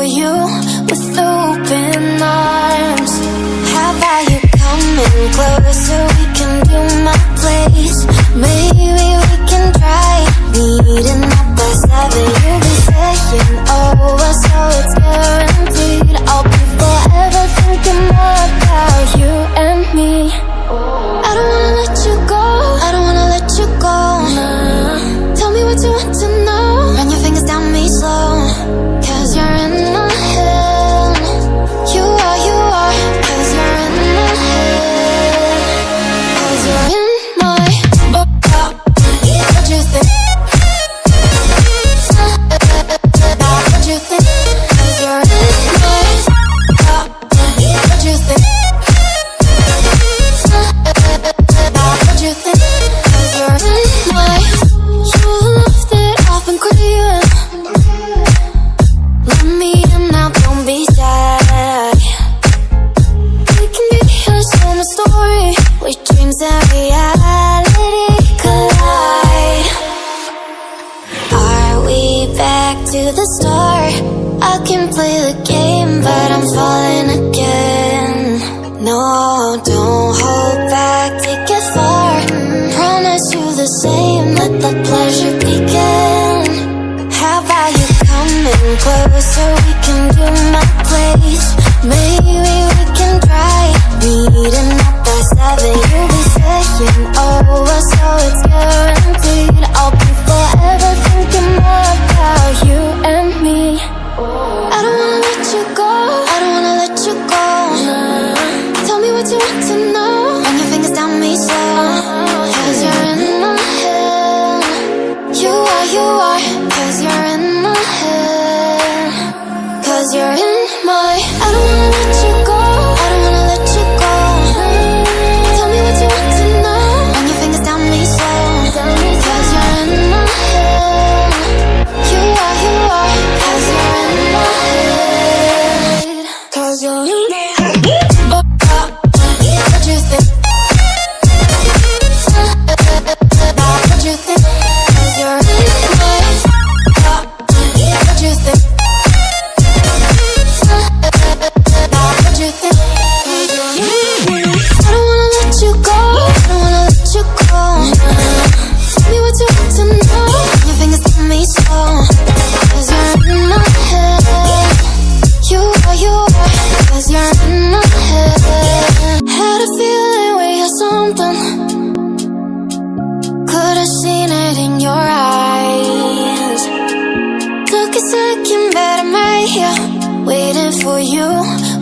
you with open arms. How about you coming closer? We can do my place. Maybe we can try meeting up by 7. You'll be saying over, so it's guaranteed. I'll be forever thinking more about you and me. I don't wanna let you go, I don't wanna let you go. Tell me what you want to know. Run your fingers down me slow, 'cause you're in my head. You are, 'cause you're in my head. 'Cause you're in my what you think? What you think? 'Cause you're in my what you think? What you think? 'Cause you're in my. You left it off and crying. Let me in now, don't be shy. We can be here, so my story, where dreams and reality collide. Are we back to the start? I can play the game, but I'm falling again. No, don't hold back, take it far. Promise you the same, let the pleasure begin. How about you coming closer? We can do my place. Maybe we can try meeting up by 7. You'll be saying over, so it's guaranteed. I'll be forever thinking more about you and me. I don't wanna let you go, I don't wanna let you go. Tell me what you want to know. Run your fingers down me slow, 'cause you're in my head. You are, 'cause you're in my head. 'Cause you're in my. I don't wanna let you go, I don't wanna let you go. Tell me what you want to know. Run your fingers down me slow, 'cause you're in my head. You are, 'cause you're in my head. 'Cause you're in my head. What you think? What you think? 'Cause you're in my. What you think? What you think? 'Cause you're in my. I don't wanna let you go, I don't wanna let you go. Tell me what you want to know. Your fingers on me slow, 'cause you're in my head. You are, 'cause you're in my head. Had a feeling we had something. Could've seen it in your eyes. Took a second, but I'm right here, waiting for you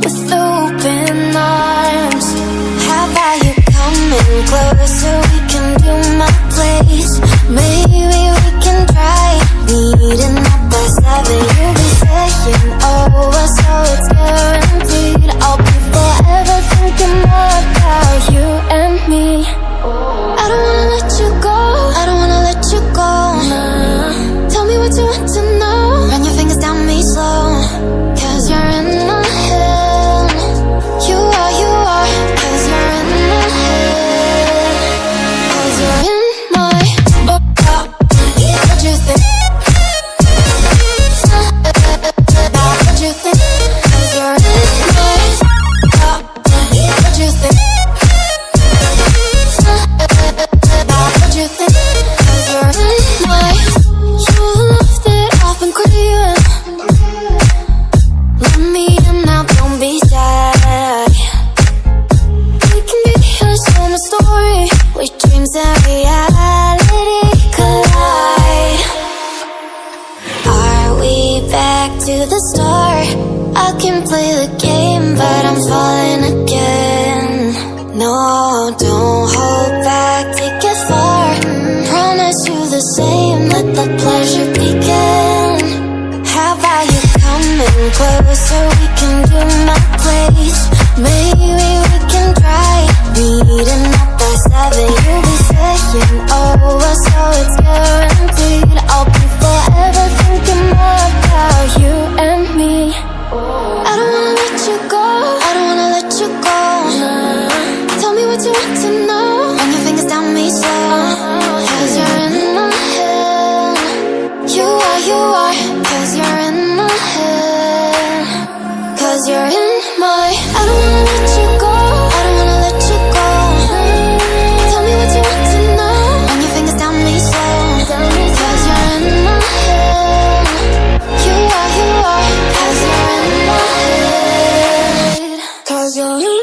with open arms. How about you coming closer? We can do my place. Maybe we can try meeting up by 7. You'll be saying over, so it's guaranteed. I'll be forever thinking more about you and me. I don't wanna let you go, I don't wanna let you go. Tell me what you want to know. Run your fingers down me slow, 'cause you're in my head. You are, 'cause you're in my head. 'Cause you're in my. What you think? What you think? 'Cause you're in my. What you think? What you think? 'Cause you're in my. You left it off and crying. Let me in now, don't be shy. We can be here, so my story, where dreams and reality collide. Are we back to the start? I can play the game, but I'm falling again. No, don't hold back, take it far. Promise you the same, let the pleasure begin. How about you coming closer? We can do my place. Maybe we can try meeting up by 7. You'll be saying over, so it's guaranteed. I'll be forever thinking more about you and me. I don't wanna let you go, I don't wanna let you go. Tell me what you want to know. Run your fingers down me slow, 'cause you're in my head. You are, 'cause you're in my head. 'cause you're